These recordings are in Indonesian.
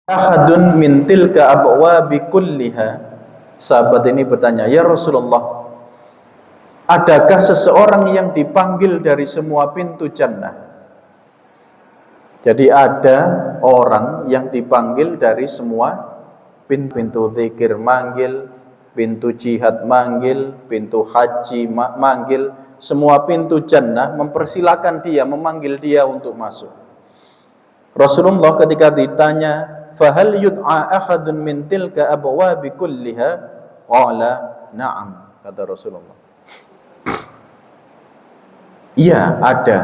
Ahadun min tilka abwabi kulliha. Sahabat ini bertanya, "Ya Rasulullah, adakah seseorang yang dipanggil dari semua pintu jannah?" Jadi ada orang yang dipanggil dari semua pintu zikir manggil, pintu jihad manggil, pintu haji manggil, semua pintu jannah mempersilakan dia, memanggil dia untuk masuk. Rasulullah ketika ditanya, "Fahal yud'a ahadun min tilka abwabi kulliha?" Qala, "Na'am," kata Rasulullah. Iya, ada.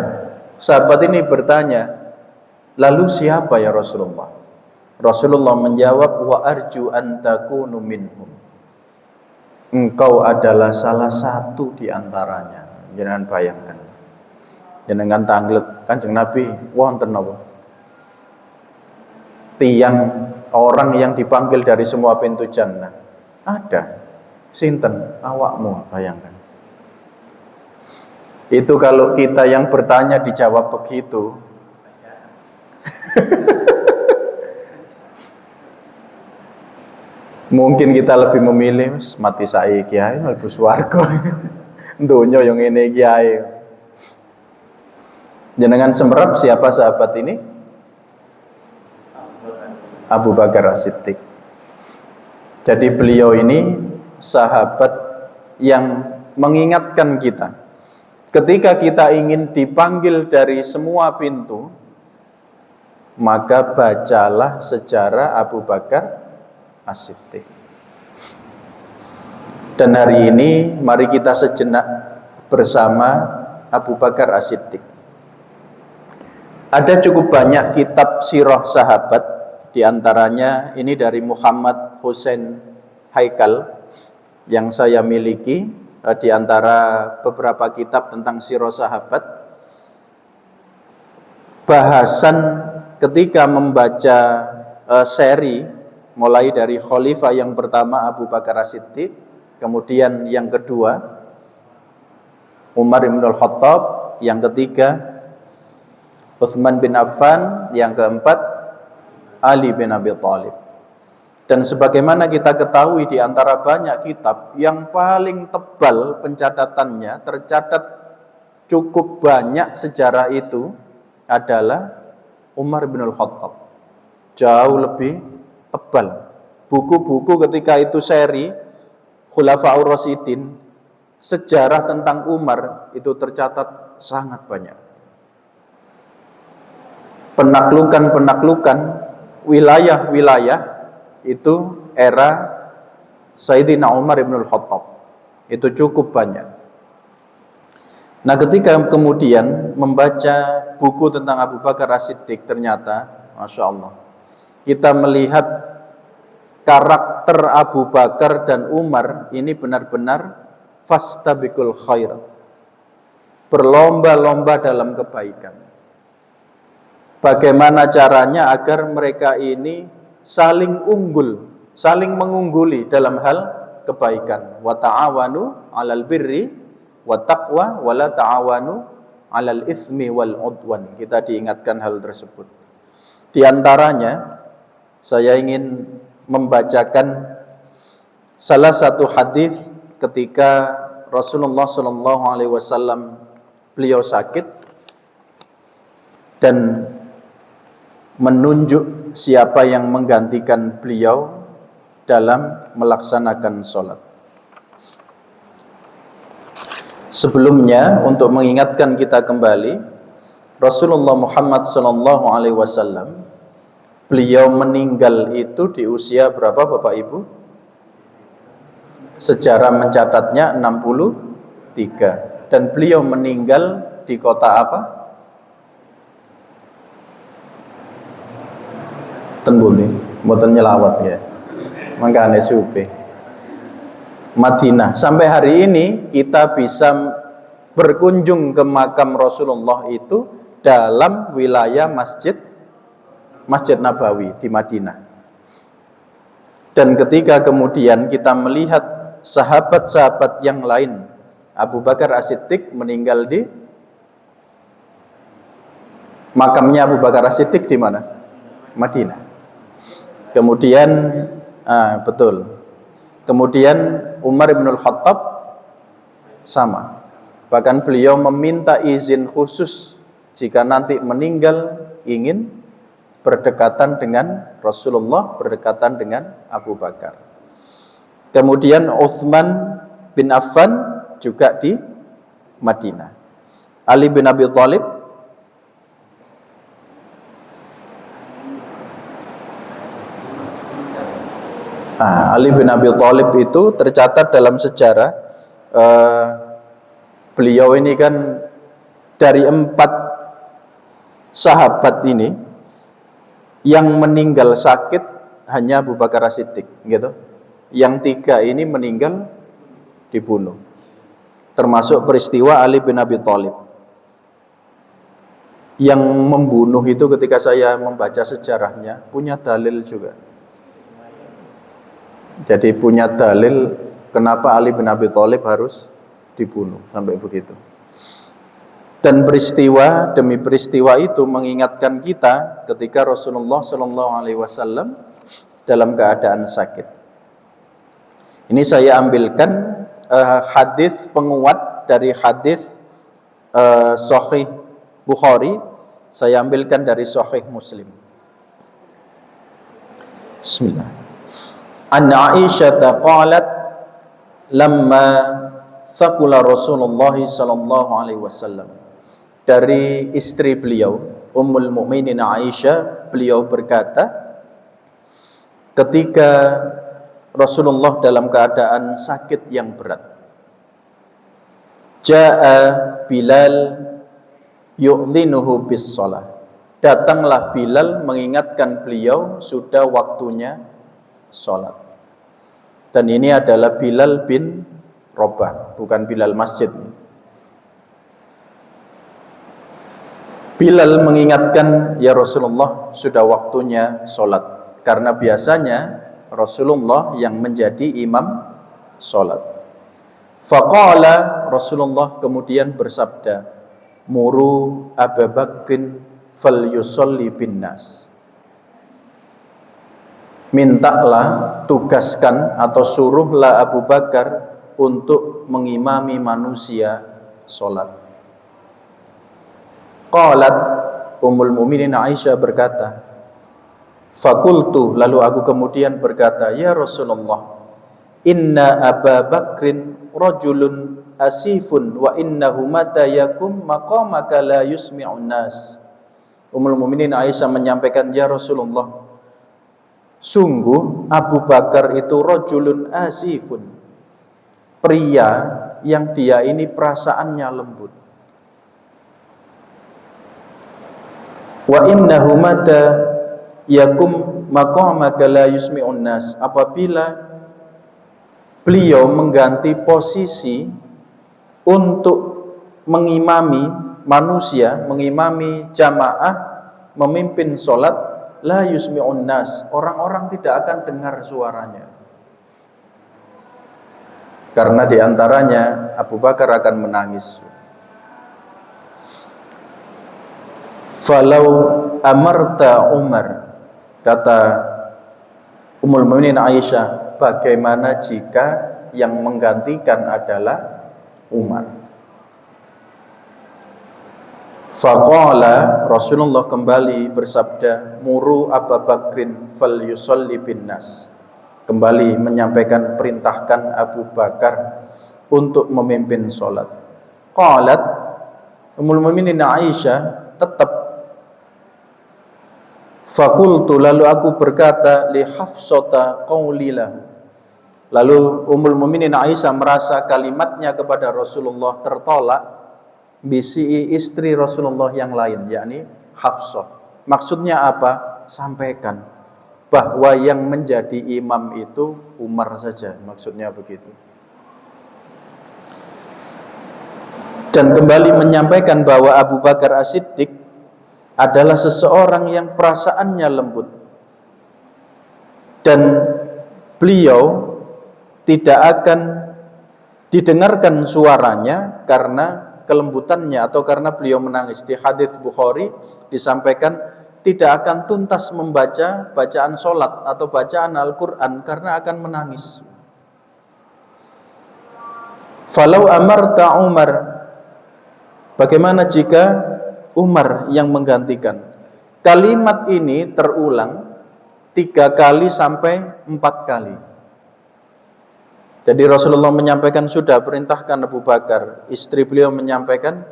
Sahabat ini bertanya, "Lalu siapa ya Rasulullah?" Rasulullah menjawab, "Wa arju an takunu minhum." Engkau adalah salah satu di antaranya. Jangan bayangkan. Jenengan tanglet Kanjeng Nabi wonten napa? Tiang orang yang dipanggil dari semua pintu jannah. Ada. Sinten? Awakmu, bayangkan. Itu kalau kita yang bertanya dijawab begitu. Mungkin kita lebih memilih mati saiki kiai mlebu swarga. Donya yang ngene kiai. Jenengan semerap siapa sahabat ini? Abu Bakar As-Siddiq. Jadi beliau ini sahabat yang mengingatkan kita, ketika kita ingin dipanggil dari semua pintu, maka bacalah sejarah Abu Bakar As-Siddiq. Dan hari ini mari kita sejenak bersama Abu Bakar As-Siddiq. Ada cukup banyak kitab sirah sahabat. Di antaranya ini dari Muhammad Hussein Haikal yang saya miliki, di antara beberapa kitab tentang sirah sahabat. Bahasan ketika membaca seri mulai dari khalifah yang pertama Abu Bakar As-Siddiq, kemudian yang kedua Umar bin Al-Khattab, yang ketiga Utsman bin Affan, yang keempat Ali bin Abi Thalib. Dan sebagaimana kita ketahui di antara banyak kitab, yang paling tebal pencatatannya, tercatat cukup banyak sejarah itu adalah Umar bin Al-Khattab. Jauh lebih tebal. Buku-buku ketika itu seri Khulafaur Rasyidin, sejarah tentang Umar itu tercatat sangat banyak. Penaklukan-penaklukan, wilayah-wilayah itu era Sayyidina Umar bin Al-Khattab itu cukup banyak. Nah, ketika kemudian membaca buku tentang Abu Bakar As-Siddiq, ternyata Masya Allah, kita melihat karakter Abu Bakar dan Umar ini benar-benar fastabiqul khair, berlomba-lomba dalam kebaikan. Bagaimana caranya agar mereka ini saling unggul, saling mengungguli dalam hal kebaikan. Wa ta'awanu 'alal birri wa taqwa wa la ta'awanu 'alal itsmi wal 'udwan. Kita diingatkan hal tersebut. Di antaranya saya ingin membacakan salah satu hadis ketika Rasulullah SAW beliau sakit dan menunjuk siapa yang menggantikan beliau dalam melaksanakan sholat. Sebelumnya, untuk mengingatkan kita kembali, Rasulullah Muhammad SAW, beliau meninggal itu di usia berapa Bapak Ibu? Sejarah mencatatnya 63. Dan beliau meninggal di kota apa? Tenbuli, mboten nyelawat ya. Mangkane supe. Madinah. Sampai hari ini kita bisa berkunjung ke makam Rasulullah itu dalam wilayah Masjid Nabawi di Madinah. Dan ketika kemudian kita melihat sahabat-sahabat yang lain, Abu Bakar As-Siddiq meninggal di makamnya Abu Bakar As-Siddiq di mana? Madinah. Kemudian betul. Kemudian Umar bin Khattab sama. Bahkan beliau meminta izin khusus jika nanti meninggal ingin berdekatan dengan Rasulullah, berdekatan dengan Abu Bakar. Kemudian Utsman bin Affan juga di Madinah. Ali bin Abi Thalib Ali bin Abi Thalib itu tercatat dalam sejarah beliau ini kan dari 4 sahabat ini yang meninggal sakit hanya Abu Bakar As-Siddiq, gitu. Yang 3 ini meninggal dibunuh. Termasuk peristiwa Ali bin Abi Thalib. Yang membunuh itu ketika saya membaca sejarahnya punya dalil juga. Jadi punya dalil kenapa Ali bin Abi Thalib harus dibunuh sampai begitu. Dan peristiwa demi peristiwa itu mengingatkan kita ketika Rasulullah SAW dalam keadaan sakit. Ini saya ambilkan hadis penguat dari hadis Sahih Bukhari, saya ambilkan dari Sahih Muslim. Bismillah. An Aisyah qalat lamma thaqula Rasulullah sallallahu alaihi wasallam. Dari istri beliau Ummul Mukminin Aisyah, beliau berkata ketika Rasulullah dalam keadaan sakit yang berat, Ja'a Bilal yu'dhinuhu bis shalah. Datanglah Bilal mengingatkan beliau sudah waktunya sholat. Dan ini adalah Bilal bin Rabah, bukan Bilal masjid. Bilal mengingatkan, ya Rasulullah sudah waktunya sholat. Karena biasanya Rasulullah yang menjadi imam sholat. Faqala, Rasulullah kemudian bersabda, muru Abu Bakrin fal yusolli bin nas. Mintalah, tugaskan atau suruhlah Abu Bakar untuk mengimami manusia sholat. Qalat, Ummul Mukminin Aisyah berkata, fakultu, lalu aku kemudian berkata, ya Rasulullah, inna Aba Bakrin rajulun asifun wa innahu mata yakum maqamaka la yusmi'un nas. Ummul Mukminin Aisyah menyampaikan, ya Rasulullah, sungguh Abu Bakar itu rajulun asifun, pria yang dia ini perasaannya lembut. Wa innahu mata yakum maqamaka la yusmi'un nas. Apabila beliau mengganti posisi untuk mengimami manusia, mengimami jamaah, memimpin sholat, la yusmi'un nas, orang-orang tidak akan dengar suaranya. Karena diantaranya Abu Bakar akan menangis. Falau amarta Umar, kata Ummul Mukminin Aisyah, bagaimana jika yang menggantikan adalah Umar? Faqala, Rasulullah kembali bersabda, muru Abu Bakrin fal yusolli bin nas. Kembali menyampaikan, perintahkan Abu Bakar untuk memimpin sholat. Qalat, Ummul Mukminin Aisyah tetap, fakultu, lalu aku berkata, li Hafsata qaulilah. Lalu Ummul Mukminin Aisyah merasa kalimatnya kepada Rasulullah tertolak bisi istri Rasulullah yang lain, yakni Hafsah. Maksudnya apa? Sampaikan bahwa yang menjadi imam itu Umar saja, maksudnya begitu. Dan kembali menyampaikan bahwa Abu Bakar As-Siddiq adalah seseorang yang perasaannya lembut, dan beliau tidak akan didengarkan suaranya karena kelembutannya atau karena beliau menangis. Di hadis Bukhari disampaikan, tidak akan tuntas membaca bacaan sholat atau bacaan Al-Quran karena akan menangis. Falau amarta Umar, bagaimana jika Umar yang menggantikan? Kalimat ini terulang 3 kali sampai 4 kali. Jadi Rasulullah menyampaikan sudah, perintahkan Abu Bakar. Istri beliau menyampaikan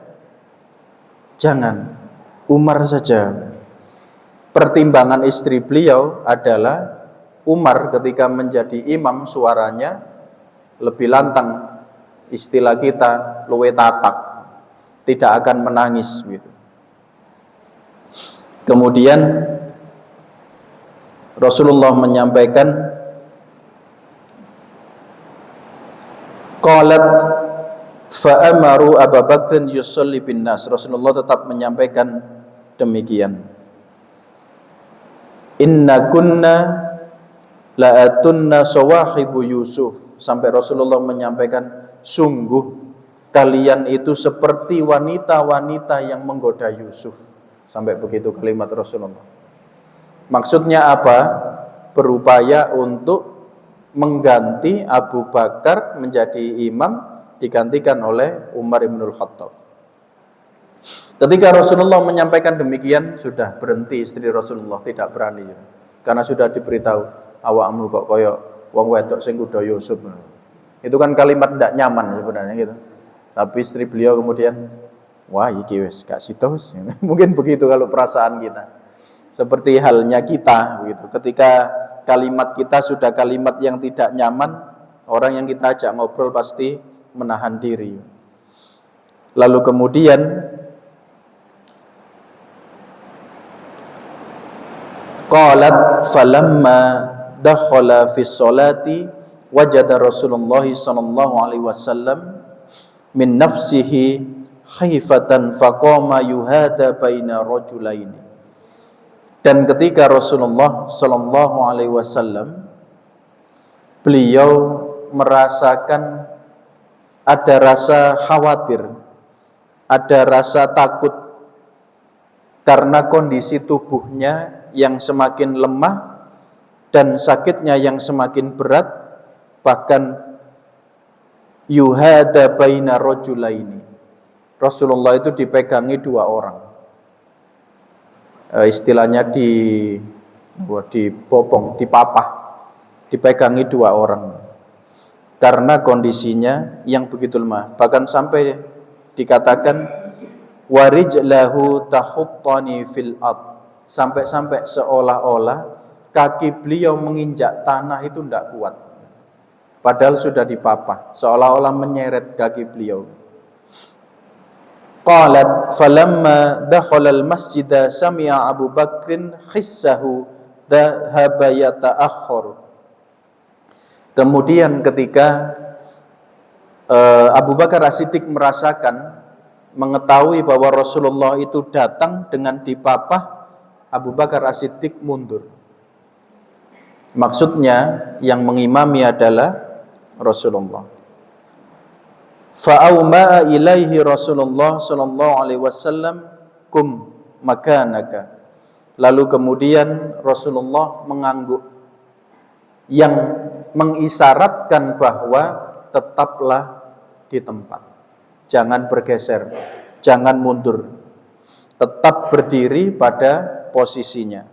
jangan, Umar saja. Pertimbangan istri beliau adalah Umar ketika menjadi imam suaranya lebih lantang, istilah kita luwe tatak, tidak akan menangis gitu. Kemudian Rasulullah menyampaikan qalat fa'amaru Abu Bakrin yusalli bin nas. Rasulullah tetap menyampaikan demikian. Inna kunna la'atunna sawahibu Yusuf. Sampai Rasulullah menyampaikan, sungguh kalian itu seperti wanita-wanita yang menggoda Yusuf. Sampai begitu kalimat Rasulullah. Maksudnya apa? Berupaya untuk mengganti Abu Bakar menjadi imam, digantikan oleh Umar ibnul Khattab. Ketika Rasulullah menyampaikan demikian, sudah berhenti istri Rasulullah, tidak berani. Karena sudah diberitahu, awakmu kok koyok wong wedok sing kuda Yusuf. Itu kan kalimat tidak nyaman sebenarnya gitu. Tapi istri beliau kemudian, wah iki wis gak sida wis. Mungkin begitu kalau perasaan kita. Seperti halnya kita begitu. Ketika kalimat kita sudah kalimat yang tidak nyaman, orang yang kita ajak ngobrol pasti menahan diri. Lalu kemudian qalat falamma dakhala fi sholati wajada Rasulullah sallallahu alaihi wasallam min nafsihi khaifatan faqama yuhada baina rajulaini. Dan ketika Rasulullah sallallahu alaihi wasallam beliau merasakan ada rasa khawatir, ada rasa takut karena kondisi tubuhnya yang semakin lemah dan sakitnya yang semakin berat, bahkan yuhada baina rajulaini. Rasulullah itu dipegangi 2 orang. Istilahnya dibopong, dipapah, dipegangi 2 orang. Karena kondisinya yang begitu lemah. Bahkan sampai dikatakan warijlahu tahuttani fil ard. Sampai-sampai seolah-olah kaki beliau menginjak tanah itu tidak kuat. Padahal sudah dipapah, seolah-olah menyeret kaki beliau. Qalat falamma dakhala al-masjida sami'a Abu Bakrin khissahu dhahaba yata'akhkhar. Kemudian ketika Abu Bakar As-Siddiq mengetahui bahwa Rasulullah itu datang dengan dipapah, Abu Bakar As-Siddiq mundur. Maksudnya yang mengimami adalah Rasulullah. Fa'auma'a ilaihi Rasulullah sallallahu alaihi wasallam kum makanaka. Lalu kemudian Rasulullah mengangguk yang mengisyaratkan bahwa tetaplah di tempat. Jangan bergeser, jangan mundur. Tetap berdiri pada posisinya.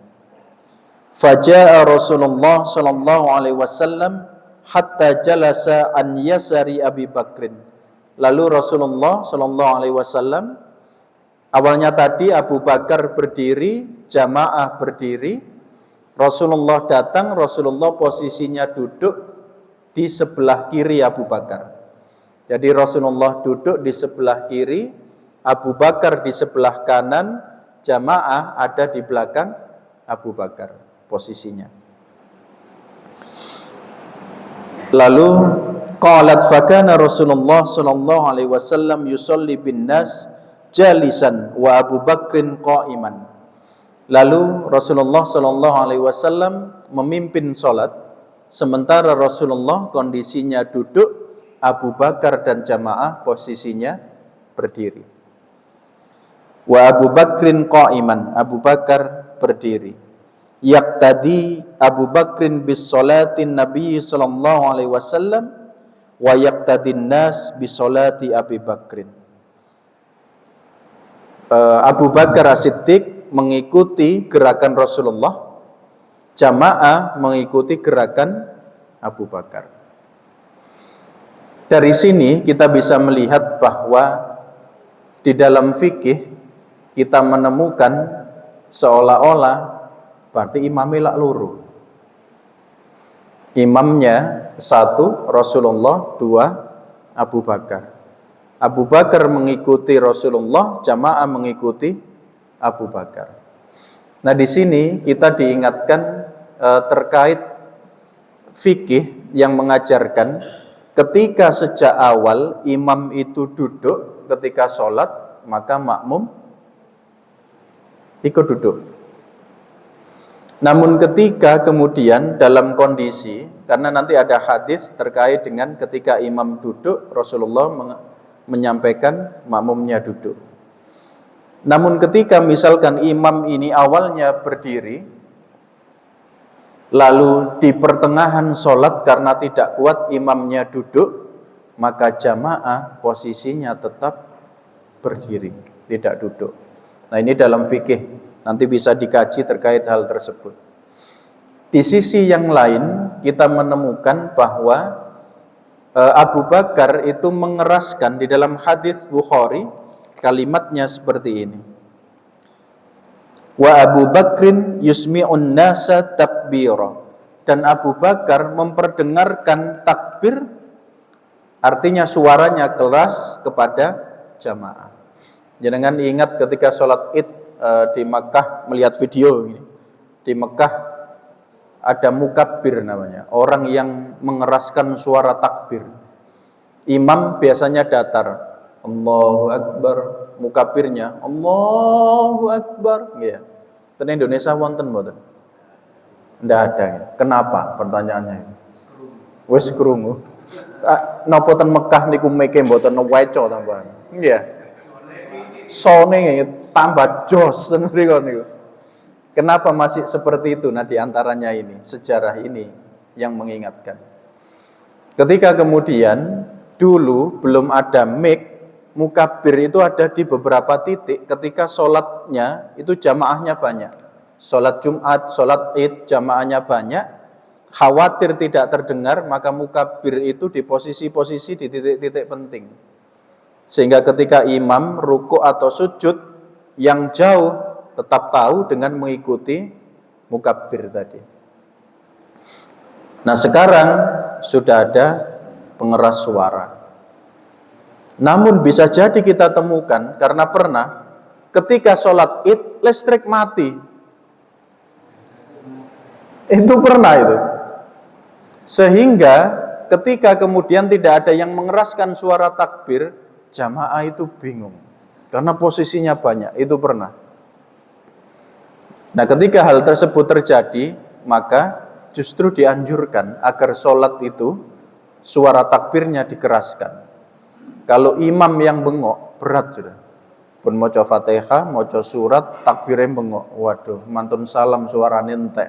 Faja'a Rasulullah sallallahu alaihi wasallam hatta jalasa an yasari Abi Bakrin. Lalu Rasulullah sallallahu alaihi wasallam, awalnya tadi Abu Bakar berdiri, jamaah berdiri, Rasulullah datang, Rasulullah posisinya duduk di sebelah kiri Abu Bakar. Jadi Rasulullah duduk di sebelah kiri, Abu Bakar di sebelah kanan, jamaah ada di belakang Abu Bakar posisinya. Lalu qalat fakana Rasulullah sallallahu alaihi wasallam yusalli bin nas jalisan wa Abu Bakrin qa'iman. Lalu Rasulullah sallallahu alaihi wasallam memimpin salat sementara Rasulullah kondisinya duduk, Abu Bakar dan jamaah posisinya berdiri. Wa Abu Bakrin qa'iman, Abu Bakar berdiri. Yaqtadi Abu Bakrin bis salatin Nabi sallallahu alaihi wasallam wa yaqtadin nas bis salati Abi Bakrin. Abu Bakar As-Siddiq mengikuti gerakan Rasulullah, jamaah mengikuti gerakan Abu Bakar. Dari sini kita bisa melihat bahwa di dalam fikih kita menemukan seolah-olah berarti imamnya lak loro. Imamnya satu Rasulullah, dua Abu Bakar. Abu Bakar mengikuti Rasulullah, jamaah mengikuti Abu Bakar. Nah, di sini kita diingatkan terkait fikih yang mengajarkan ketika sejak awal imam itu duduk ketika sholat, maka makmum ikut duduk. Namun ketika kemudian dalam kondisi, karena nanti ada hadis terkait dengan ketika imam duduk, Rasulullah menyampaikan makmumnya duduk. Namun ketika misalkan imam ini awalnya berdiri, lalu di pertengahan sholat karena tidak kuat imamnya duduk, maka jamaah posisinya tetap berdiri, tidak duduk. Nah, ini dalam fikih nanti bisa dikaji terkait hal tersebut. Di sisi yang lain kita menemukan bahwa Abu Bakar itu mengeraskan di dalam hadis Bukhari, kalimatnya seperti ini. Wa Abu Bakrin yusmi'un nasa takbira. Dan Abu Bakar memperdengarkan takbir, artinya suaranya keras kepada jamaah. Jangan ingat ketika sholat Id di Makkah, melihat video ini. Di Makkah ada mukabbir namanya, orang yang mengeraskan suara takbir. Imam biasanya datar, Allahu Akbar, mukabbirnya Allahu Akbar. Ya. Di Indonesia wonten mboten? Ndak ada. Ya. Kenapa? Pertanyaannya. Wis krungu. Napa ten Mekah niku meke mboten weco tambahan. Nggih. Sone tambah jos niku. Kenapa masih seperti itu? Nah, diantaranya ini, sejarah ini yang mengingatkan. Ketika kemudian dulu belum ada mic, mukabbir itu ada di beberapa titik ketika sholatnya itu jamaahnya banyak. Sholat Jumat, sholat Id, jamaahnya banyak. Khawatir tidak terdengar, maka mukabbir itu di posisi-posisi di titik-titik penting. Sehingga ketika imam ruku atau sujud yang jauh tetap tahu dengan mengikuti mukabbir tadi. Nah, sekarang sudah ada pengeras suara. Namun bisa jadi kita temukan karena pernah ketika sholat Id listrik mati. Itu pernah itu. Sehingga ketika kemudian tidak ada yang mengeraskan suara takbir, jamaah itu bingung karena posisinya banyak. Itu pernah. Nah, ketika hal tersebut terjadi, maka justru dianjurkan agar sholat itu suara takbirnya dikeraskan. Kalau imam yang bengok, berat sudah. Pun maca Fatihah, maca surat, takbirnya bengok. Waduh, mantun salam suaranya entek.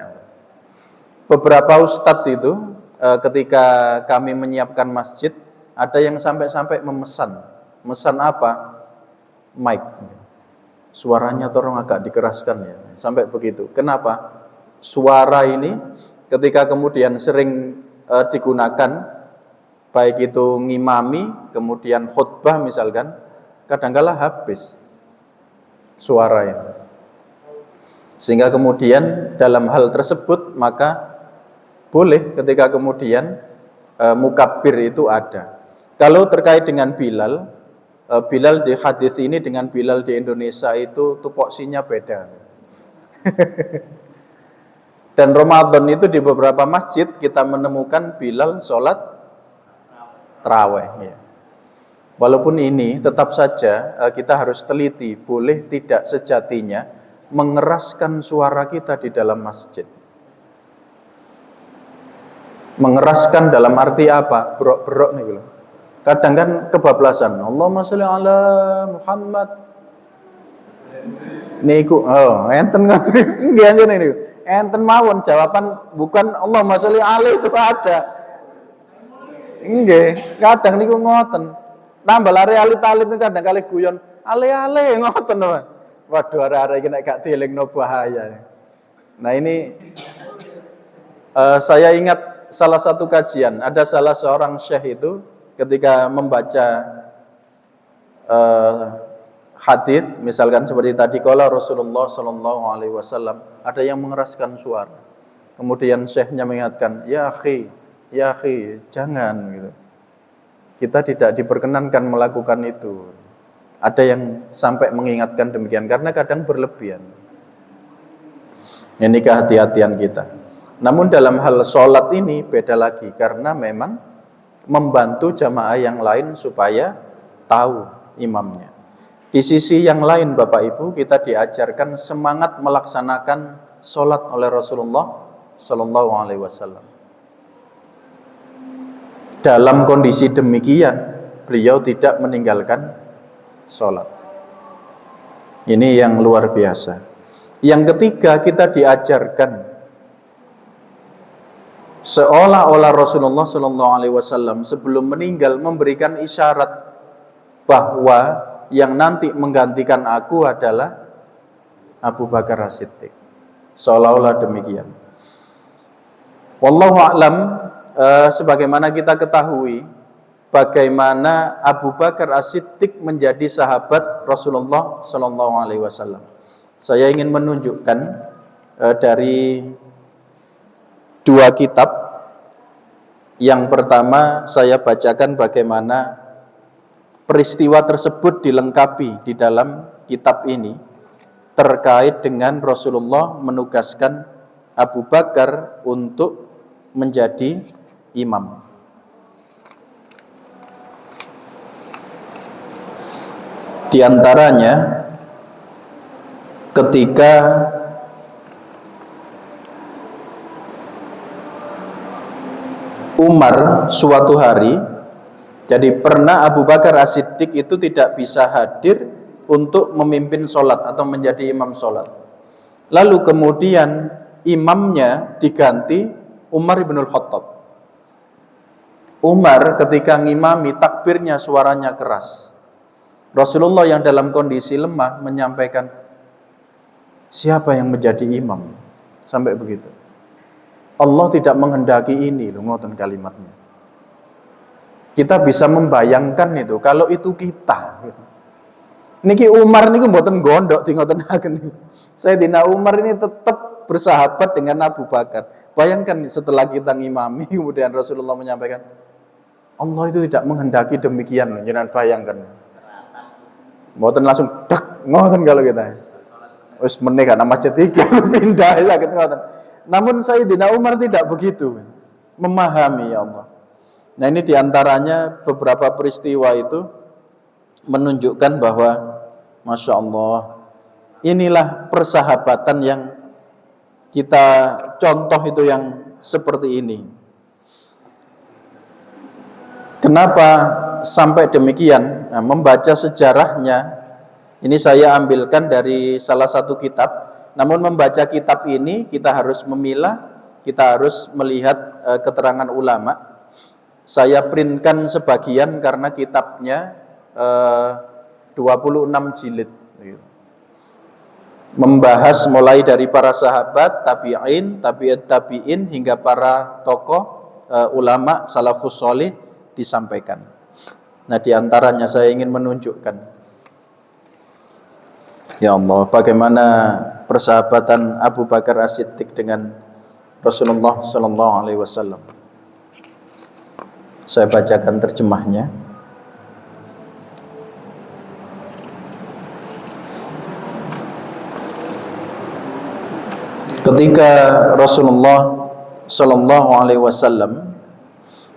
Beberapa ustadz itu ketika kami menyiapkan masjid, ada yang sampai-sampai memesan. Mesan apa? Mic. Suaranya tolong agak dikeraskan ya. Sampai begitu. Kenapa? Suara ini ketika kemudian sering digunakan, baik itu ngimami, kemudian khutbah misalkan, kadang-kala habis suaranya. Sehingga kemudian dalam hal tersebut maka boleh ketika kemudian mukabbir itu ada. Kalau terkait dengan Bilal, Bilal di hadis ini dengan Bilal di Indonesia itu tupoksinya beda. Dan Ramadan itu di beberapa masjid kita menemukan Bilal sholat tarawih. Ya. Walaupun ini tetap saja kita harus teliti, boleh tidak sejatinya mengeraskan suara kita di dalam masjid. Mengeraskan dalam arti apa? Berok-berok nih gitu. Kadang kan kebablasan. Allahumma sholli ala Muhammad. Niku enten nggih anjene niku. Enten mawon jawaban bukan Allahumma sholli alaihi itu ada. Nggih, kadang niku ngoten. Tambah lari alit-alit kadang kali guyon ale-ale ngoten Pak. Waduh arek-arek iki nek gak dielingno bahaya. Nah ini saya ingat salah satu kajian, ada salah seorang syekh itu ketika membaca hadits, misalkan seperti tadi qala Rasulullah sallallahu alaihi wasallam, ada yang mengeraskan suara. Kemudian syekhnya mengingatkan, ya akhi, jangan gitu. Kita tidak diperkenankan melakukan itu. Ada yang sampai mengingatkan demikian karena kadang berlebihan. Ini kehati-hatian kita. Namun dalam hal sholat ini beda lagi karena memang membantu jamaah yang lain supaya tahu imamnya. Di sisi yang lain Bapak Ibu kita diajarkan semangat melaksanakan sholat oleh Rasulullah Sallallahu Alaihi Wasallam. Dalam kondisi demikian beliau tidak meninggalkan sholat. Ini yang luar biasa. Yang ketiga kita diajarkan seolah-olah Rasulullah Sallallahu Alaihi Wasallam sebelum meninggal memberikan isyarat bahwa yang nanti menggantikan aku adalah Abu Bakar As-Siddiq. Seolah-olah demikian. Wallahu a'lam, sebagaimana kita ketahui bagaimana Abu Bakar As-Siddiq menjadi sahabat Rasulullah Sallallahu Alaihi Wasallam. Saya ingin menunjukkan dari dua kitab. Yang pertama saya bacakan bagaimana peristiwa tersebut dilengkapi di dalam kitab ini terkait dengan Rasulullah menugaskan Abu Bakar untuk menjadi imam. Di antaranya ketika Umar suatu hari, jadi pernah Abu Bakar As-Siddiq itu tidak bisa hadir untuk memimpin sholat atau menjadi imam sholat. Lalu kemudian imamnya diganti Umar ibn Khattab. Umar ketika ngimami takbirnya suaranya keras. Rasulullah yang dalam kondisi lemah menyampaikan, siapa yang menjadi imam? Sampai begitu. Allah tidak menghendaki ini loh, ngoten kalimatnya. Kita bisa membayangkan itu kalau itu kita gitu. Niki Umar niku mboten gondok di ngoten-ngoten. Sayyidina Umar ini tetap bersahabat dengan Abu Bakar. Bayangkan setelah kita ngimami kemudian Rasulullah menyampaikan, Allah itu tidak menghendaki demikian. Jangan bayangkan. Mboten langsung dak ngoten kalau kita. Wis meneh kan masjid iki pindah sakit ngoten. Namun Sayyidina Umar tidak begitu. Memahami ya Allah. Nah ini diantaranya beberapa peristiwa itu menunjukkan bahwa Masya Allah inilah persahabatan yang kita contoh itu yang seperti ini. Kenapa sampai demikian? Nah, membaca sejarahnya ini saya ambilkan dari salah satu kitab. Namun membaca kitab ini kita harus memilah, kita harus melihat keterangan ulama. Saya printkan sebagian karena kitabnya 26 jilid. Membahas mulai dari para sahabat, tabi'in, tabi'in hingga para tokoh ulama salafus sholih disampaikan. Nah diantaranya saya ingin menunjukkan, ya Allah, bagaimana persahabatan Abu Bakar As-Siddiq dengan Rasulullah Sallallahu Alaihi Wasallam. Saya bacakan terjemahnya. Ketika Rasulullah Sallallahu Alaihi Wasallam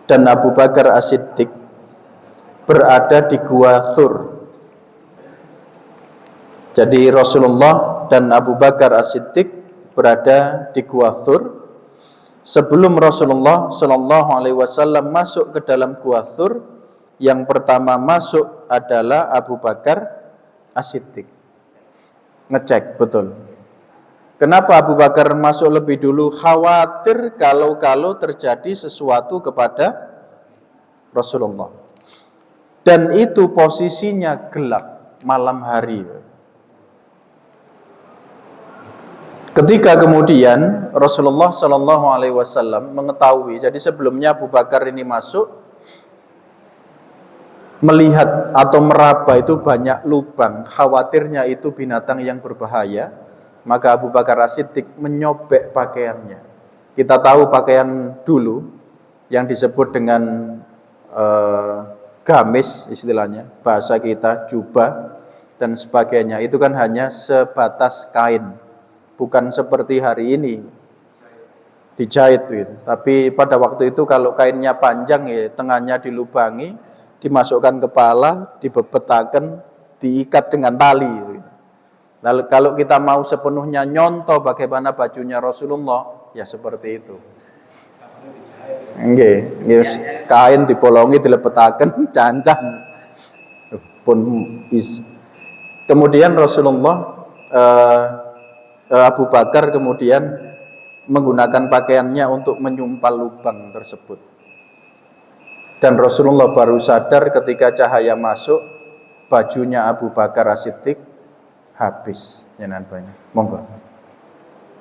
dan Abu Bakar As-Siddiq berada di Gua Thur. Jadi Rasulullah dan Abu Bakar As-Siddiq berada di Gua Thur. Sebelum Rasulullah Sallallahu Alaihi Wasallam masuk ke dalam Gua Thur, yang pertama masuk adalah Abu Bakar As-Siddiq. ngecek, betul. Kenapa Abu Bakar masuk lebih dulu? Khawatir kalau terjadi sesuatu kepada Rasulullah. Dan itu posisinya gelap, malam hari. Ketika kemudian Rasulullah Shallallahu Alaihi Wasallam mengetahui, jadi sebelumnya Abu Bakar ini masuk, melihat atau meraba itu banyak lubang, khawatirnya itu binatang yang berbahaya, maka Abu Bakar As-Siddiq menyobek pakaiannya. Kita tahu pakaian dulu yang disebut dengan gamis istilahnya, bahasa kita jubah dan sebagainya, itu kan hanya sebatas kain. Bukan seperti hari ini dijahit gitu. Tapi pada waktu itu kalau kainnya panjang ya tengahnya dilubangi, dimasukkan kepala, dibebetakan, diikat dengan tali gitu. Lalu kalau kita mau sepenuhnya nyontoh bagaimana bajunya Rasulullah, ya seperti itu. Nggih, kain dipolongi, dilepetaken, cancang. Kemudian Rasulullah Abu Bakar kemudian menggunakan pakaiannya untuk menyumpal lubang tersebut. Dan Rasulullah baru sadar ketika cahaya masuk, bajunya Abu Bakar As-Siddiq habis. Monggo.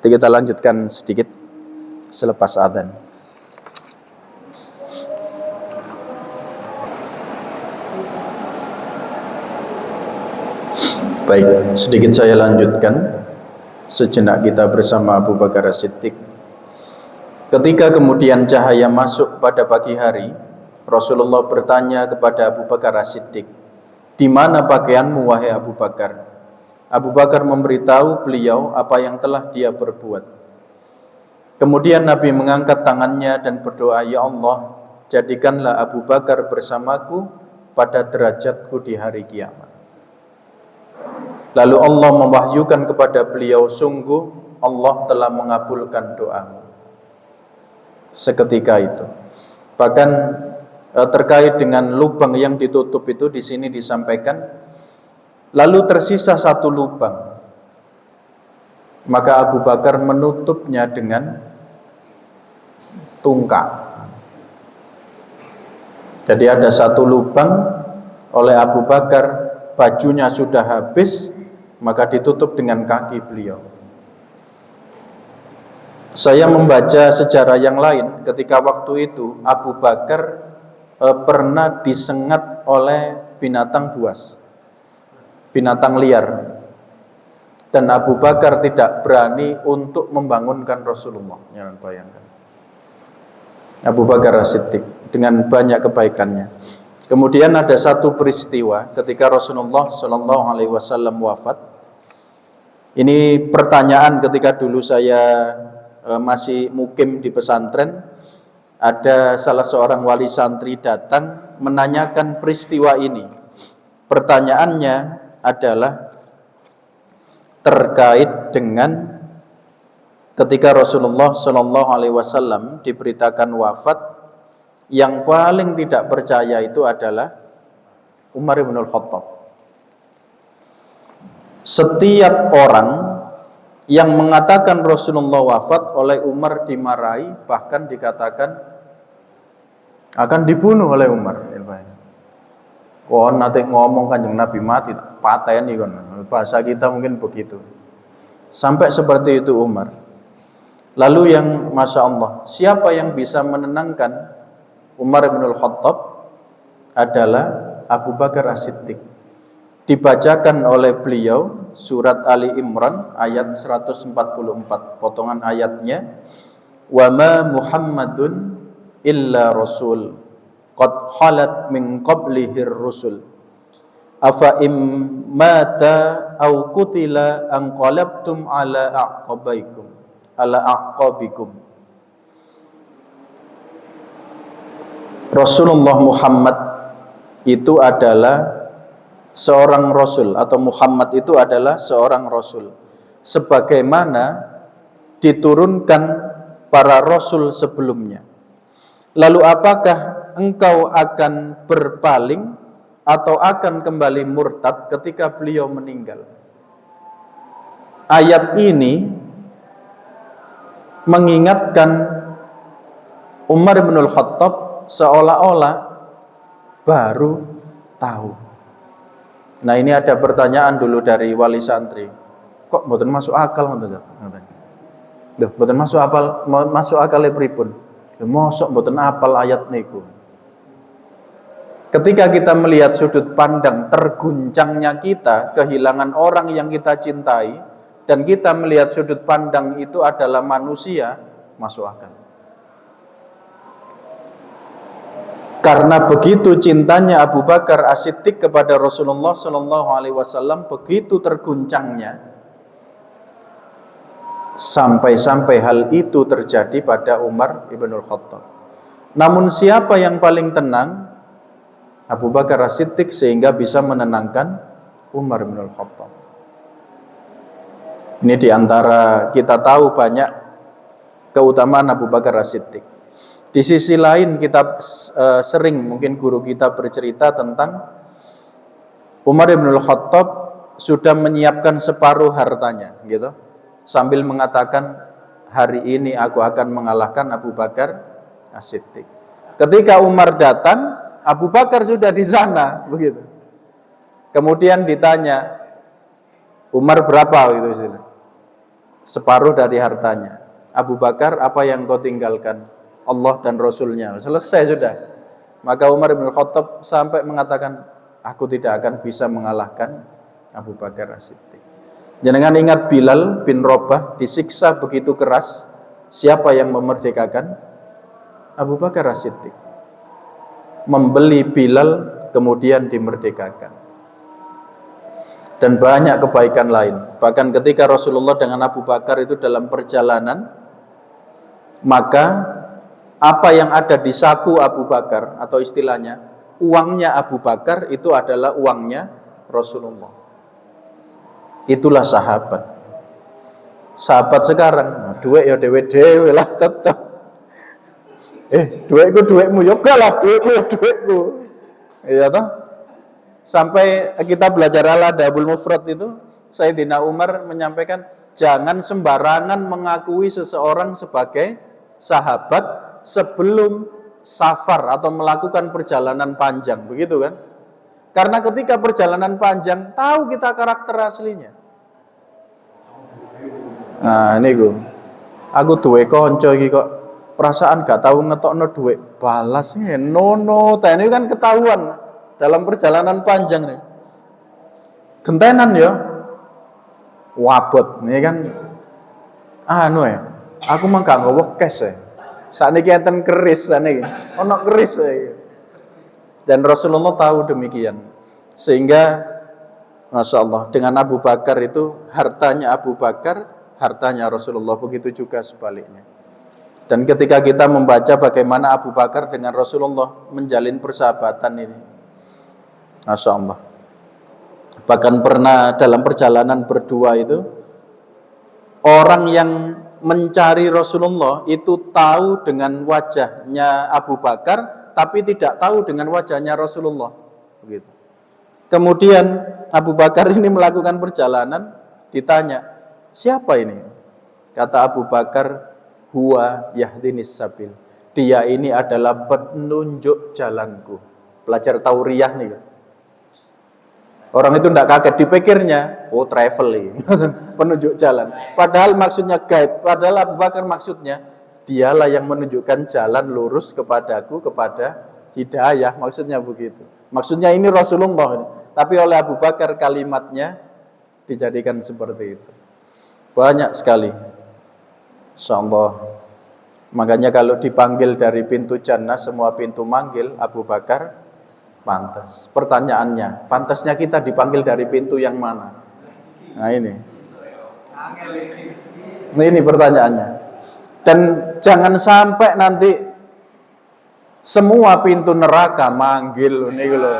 Jadi kita lanjutkan sedikit selepas adzan. Baik, sedikit saya lanjutkan. Sejenak kita bersama Abu Bakar As-Siddiq. Ketika kemudian cahaya masuk pada pagi hari, Rasulullah bertanya kepada Abu Bakar As-Siddiq, "Di mana pakaianmu wahai Abu Bakar?" Abu Bakar memberitahu beliau apa yang telah dia perbuat. Kemudian Nabi mengangkat tangannya dan berdoa, "Ya Allah, jadikanlah Abu Bakar bersamaku pada derajatku di hari kiamat." Lalu Allah mewahyukan kepada beliau, "Sungguh Allah telah mengabulkan doamu." Seketika itu. Bahkan terkait dengan lubang yang ditutup itu di sini disampaikan, lalu tersisa satu lubang. Maka Abu Bakar menutupnya dengan tungkak. Jadi ada satu lubang oleh Abu Bakar, bajunya sudah habis, maka ditutup dengan kaki beliau. Saya membaca sejarah yang lain, ketika waktu itu Abu Bakar pernah disengat oleh binatang buas, binatang liar, dan Abu Bakar tidak berani untuk membangunkan Rasulullah. Jangan bayangkan Abu Bakar As-Siddiq dengan banyak kebaikannya. Kemudian ada satu peristiwa ketika Rasulullah Shallallahu Alaihi Wasallam wafat. Ini pertanyaan ketika dulu saya masih mukim di pesantren. Ada salah seorang wali santri datang menanyakan peristiwa ini. Pertanyaannya adalah terkait dengan ketika Rasulullah Shallallahu Alaihi Wasallam diberitakan wafat, yang paling tidak percaya itu adalah Umar bin Khattab. Setiap orang yang mengatakan Rasulullah wafat oleh Umar dimarahi, bahkan dikatakan akan dibunuh oleh Umar. Oh, nanti ngomong Kanjeng Nabi mati, pateni kon. Bahasa kita mungkin begitu. Sampai seperti itu Umar. Lalu yang Masya Allah, siapa yang bisa menenangkan Umar bin Khattab adalah Abu Bakar As-Siddiq. Dibacakan oleh beliau surat Ali Imran ayat 144, potongan ayatnya, "Wa ma Muhammadun illa rasul qad khalat min qablihir rusul afa im mata aw qutila anqalabtum ala aqabikum." Rasulullah Muhammad itu adalah seorang rasul, atau Muhammad itu adalah seorang rasul, sebagaimana diturunkan para rasul sebelumnya. Lalu apakah engkau akan berpaling atau akan kembali murtad ketika beliau meninggal? ayat ini mengingatkan Umar bin Khattab seolah-olah baru tahu. Nah, ini ada pertanyaan dulu dari wali santri. Kok mboten masuk akal ngoten? Duh, mboten masuk akal pripun? Lho mosok mboten apal ayat niku. Ketika kita melihat sudut pandang terguncangnya kita, kehilangan orang yang kita cintai, dan kita melihat sudut pandang itu adalah manusia, masuk akal. Karena begitu cintanya Abu Bakar As-Siddiq kepada Rasulullah Shallallahu Alaihi Wasallam, begitu terguncangnya, sampai-sampai hal itu terjadi pada Umar ibn Khattab. Namun siapa yang paling tenang? Abu Bakar As-Siddiq, sehingga bisa menenangkan Umar bin Khattab. Ini diantara kita tahu banyak keutamaan Abu Bakar As-Siddiq. Di sisi lain kita sering mungkin guru kita bercerita tentang Umar bin Khattab sudah menyiapkan separuh hartanya, gitu, sambil mengatakan hari ini aku akan mengalahkan Abu Bakar As-Siddiq. Ketika Umar datang, Abu Bakar sudah di sana, begitu. Kemudian ditanya, Umar berapa gitu istilah? Separuh dari hartanya. Abu Bakar, apa yang kau tinggalkan? Allah dan Rasulnya. Selesai sudah. Maka Umar bin Khattab sampai mengatakan, aku tidak akan bisa mengalahkan Abu Bakar As-Siddiq. Jangan ingat Bilal bin Rabah disiksa begitu keras. Siapa yang memerdekakan? Abu Bakar As-Siddiq. Membeli Bilal kemudian dimerdekakan. Dan banyak kebaikan lain. Bahkan ketika Rasulullah dengan Abu Bakar itu dalam perjalanan, maka apa yang ada di saku Abu Bakar, atau istilahnya uangnya Abu Bakar, itu adalah uangnya Rasulullah. Itulah sahabat. Sahabat sekarang, duit ya dewe lah tetap. Duitmu ya lah, duitku. Iya toh? Sampai kita belajar Al-Adabul Mufrad itu, Sayyidina Umar menyampaikan, jangan sembarangan mengakui seseorang sebagai sahabat sebelum safar atau melakukan perjalanan panjang, begitu kan? Karena ketika perjalanan panjang, tahu kita karakter aslinya. Nah, ini aku duwe konco iki kok perasaan gak tahu ngetokno duit, balasnya nono, ini kan ketahuan dalam perjalanan panjang nih. Gentenan ya, wabot, ini kan, aku mah gak nggawa cash ya. Saat ini enten keris, ono keris ya. Dan Rasulullah tahu demikian, sehingga Masya Allah, dengan Abu Bakar itu hartanya Abu Bakar, hartanya Rasulullah, begitu juga sebaliknya. Dan ketika kita membaca bagaimana Abu Bakar dengan Rasulullah menjalin persahabatan ini, Masya Allah. Bahkan pernah dalam perjalanan berdua itu, orang yang mencari Rasulullah itu tahu dengan wajahnya Abu Bakar, tapi tidak tahu dengan wajahnya Rasulullah. Begitu. Kemudian Abu Bakar ini melakukan perjalanan, ditanya, siapa ini? Kata Abu Bakar, huwa yahdinis sabil. Dia ini adalah penunjuk jalanku. Pelajar tauriyah nih. Orang itu tidak kaget, dipikirnya, oh travel, penunjuk jalan. Padahal maksudnya guide, padahal Abu Bakar maksudnya, dialah yang menunjukkan jalan lurus kepadaku, kepada hidayah, maksudnya begitu. Maksudnya ini Rasulullah, tapi oleh Abu Bakar kalimatnya dijadikan seperti itu. Banyak sekali. Insyaallah. Makanya kalau dipanggil dari pintu jannah, semua pintu manggil, Abu Bakar pantas. Pertanyaannya, pantasnya kita dipanggil dari pintu yang mana? Nah ini pertanyaannya. Dan jangan sampai nanti semua pintu neraka manggil nih loh.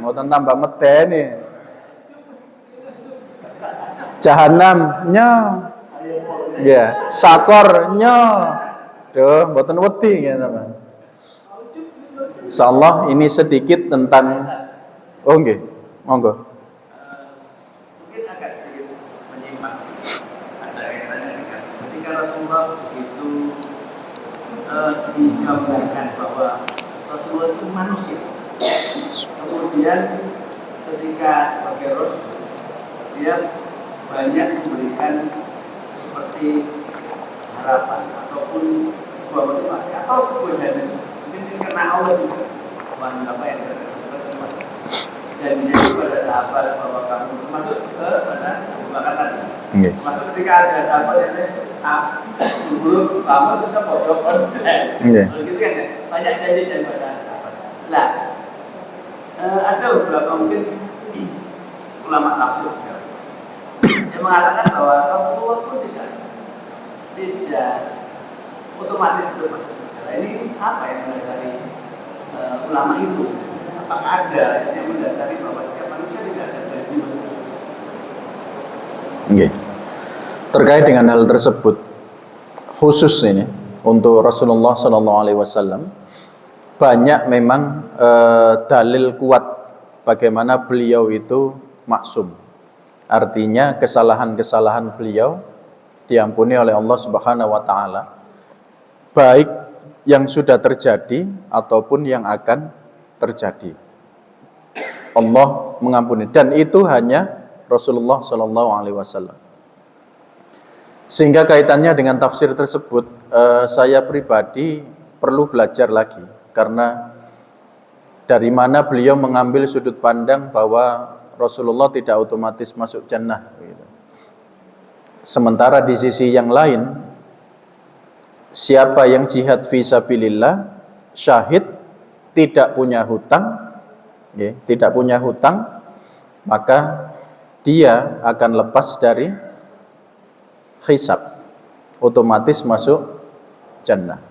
Mau tambah medeni. Jahanamnya, ya, sakornya, doh, mboten wedi ya teman. Insyaallah ini sedikit tentang, monggo. Mungkin agak sedikit menyimak. digambarkan bahwa Rasulullah itu manusia. Kemudian ketika sebagai Rasul, dia banyak memberikan seperti harapan ataupun sebuah motivasi atau sebuah janji. Mungkin karena Allah juga apa yang terjadi. Janjinya kepada sahabat bahwa kamu masuk kepada Abu Bakar tadi. Masuk ketika ada sahabat yang dulu kamu bisa pojok begitu kan ya? Banyak janji dan pada sahabat. Nah, ada beberapa mungkin ulama tafsir juga yang mengatakan bahwa Rasulullah itu tidak otomatis itu masuk surga. Ini apa yang mendasari ulama itu? Apakah ada yang mendasari bahwa setiap manusia tidak ada janji masuk surga? Terkait dengan hal tersebut, khusus ini untuk Rasulullah SAW, banyak memang dalil kuat bagaimana beliau itu maksum. Artinya kesalahan-kesalahan beliau diampuni oleh Allah Subhanahu wa taala, baik yang sudah terjadi ataupun yang akan terjadi. Allah mengampuni, dan itu hanya Rasulullah SAW. Sehingga kaitannya dengan tafsir tersebut, saya pribadi perlu belajar lagi, karena dari mana beliau mengambil sudut pandang bahwa Rasulullah tidak otomatis masuk jannah. Sementara di sisi yang lain, siapa yang jihad fisabilillah, syahid, tidak punya hutang, maka dia akan lepas dari hisab, otomatis masuk jannah.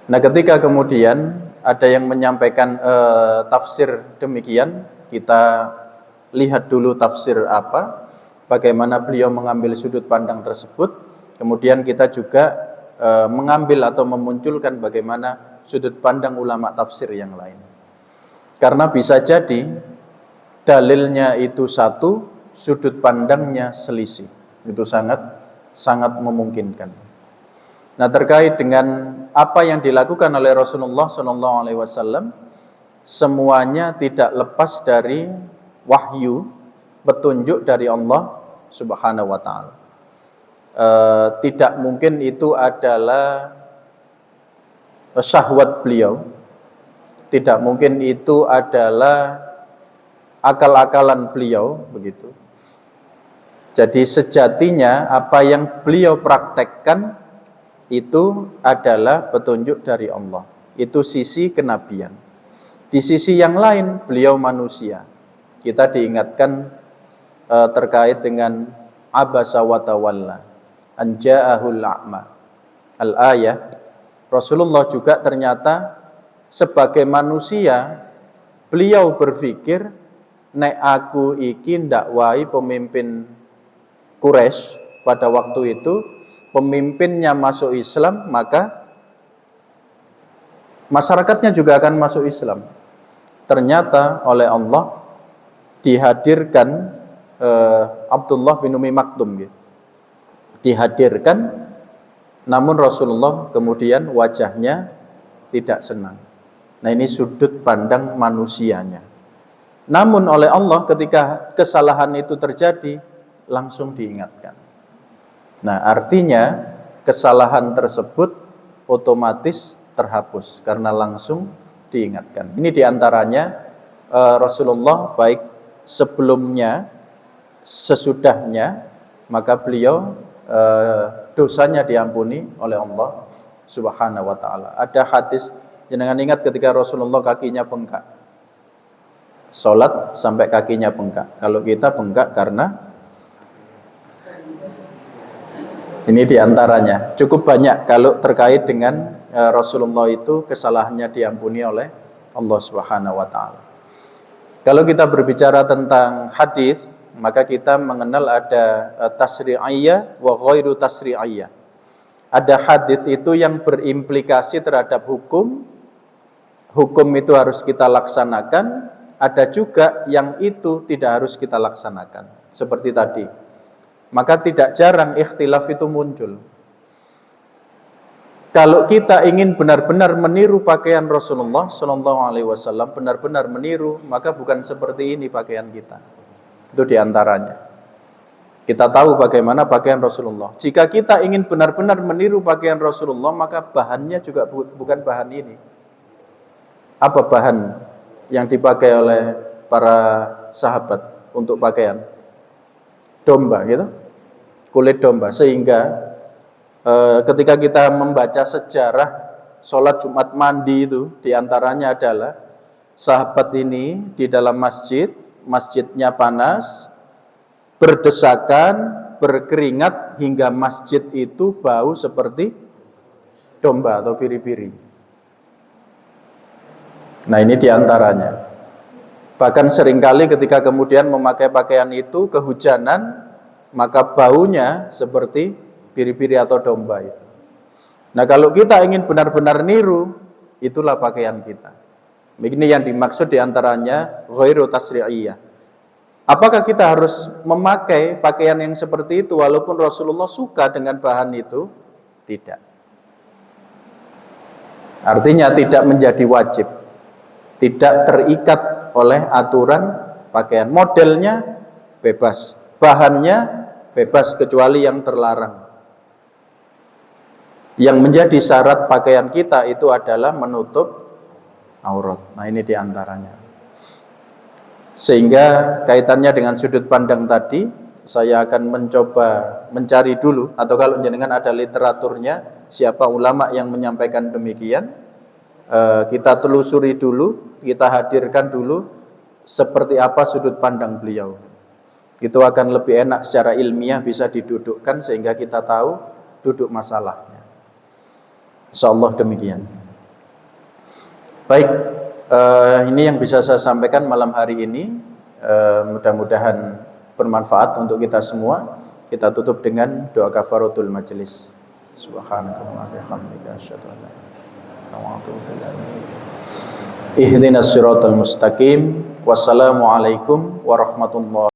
Nah, ketika kemudian ada yang menyampaikan tafsir demikian, kita lihat dulu tafsir apa, bagaimana beliau mengambil sudut pandang tersebut, kemudian kita juga mengambil atau memunculkan bagaimana sudut pandang ulama tafsir yang lain. Karena bisa jadi dalilnya itu satu, sudut pandangnya selisih. Itu sangat memungkinkan. Nah, terkait dengan apa yang dilakukan oleh Rasulullah SAW, semuanya tidak lepas dari wahyu, petunjuk dari Allah Subhanahu wa taala. Tidak mungkin itu adalah syahwat beliau, tidak mungkin itu adalah akal-akalan beliau, begitu. Jadi sejatinya apa yang beliau praktekkan itu adalah petunjuk dari Allah. Itu sisi kenabian. Di sisi yang lain, beliau manusia. Kita diingatkan terkait dengan abasa wa tawalla an ja'ahul a'ma. Al-ayah, Rasulullah juga ternyata sebagai manusia, beliau berpikir, nek aku iki ndak wae pemimpin Quraisy pada waktu itu, pemimpinnya masuk Islam, maka masyarakatnya juga akan masuk Islam. Ternyata oleh Allah dihadirkan Abdullah bin Umi Maktum, dihadirkan, namun Rasulullah kemudian wajahnya tidak senang. Nah, ini sudut pandang manusianya. Namun oleh Allah ketika kesalahan itu terjadi, langsung diingatkan. Nah, artinya kesalahan tersebut otomatis terhapus karena langsung diingatkan. Ini diantaranya Rasulullah baik sebelumnya, sesudahnya, maka beliau dosanya diampuni oleh Allah Subhanahu wa taala. Ada hadis, jangan ingat ketika Rasulullah kakinya bengkak, sholat sampai kakinya bengkak. Kalau kita bengkak karena ini diantaranya. Cukup banyak kalau terkait dengan Rasulullah itu kesalahannya diampuni oleh Allah Subhanahu wa taala. Kalau kita berbicara tentang hadis, maka kita mengenal ada tasri'iyah wa ghairu tasri'iyah. Ada hadis itu yang berimplikasi terhadap hukum itu harus kita laksanakan, ada juga yang itu tidak harus kita laksanakan. Seperti tadi. Maka tidak jarang ikhtilaf itu muncul. Kalau kita ingin benar-benar meniru pakaian Rasulullah Sallallahu Alaihi Wasallam, benar-benar meniru, maka bukan seperti ini pakaian kita. Itu diantaranya. Kita tahu bagaimana pakaian Rasulullah. Jika kita ingin benar-benar meniru pakaian Rasulullah, maka bahannya juga bukan bahan ini. Apa bahan yang dipakai oleh para sahabat untuk pakaian? Domba, gitu, kulit domba. Sehingga ketika kita membaca sejarah sholat Jumat mandi itu, diantaranya adalah sahabat ini di dalam masjid, masjidnya panas, berdesakan, berkeringat, hingga masjid itu bau seperti domba atau biri-biri. Nah, ini diantaranya. Bahkan seringkali ketika kemudian memakai pakaian itu, kehujanan, maka baunya seperti biri-biri atau domba itu. Nah, kalau kita ingin benar-benar niru, itulah pakaian kita. Ini yang dimaksud diantaranya ghairu tasri'iyah. Apakah kita harus memakai pakaian yang seperti itu walaupun Rasulullah suka dengan bahan itu? Tidak. Artinya tidak menjadi wajib. Tidak terikat oleh aturan pakaian. Modelnya bebas, bahannya bebas kecuali yang terlarang. Yang menjadi syarat pakaian kita itu adalah menutup aurat. Nah, ini diantaranya. Sehingga kaitannya dengan sudut pandang tadi, saya akan mencoba mencari dulu, atau kalau jenengan ada literaturnya, siapa ulama yang menyampaikan demikian, kita telusuri dulu, kita hadirkan dulu seperti apa sudut pandang beliau. Itu akan lebih enak secara ilmiah, bisa didudukkan sehingga kita tahu duduk masalahnya. Insyaallah demikian. Baik, ini yang bisa saya sampaikan malam hari ini. Mudah-mudahan bermanfaat untuk kita semua. Kita tutup dengan doa kafaratul majelis. Subhanakallahumma wa bihamdika asyhadu an la ilaha illa anta astaghfiruka wa atubu ilaik. Ihdinas siratal mustaqim. Wassalamualaikum warahmatullahi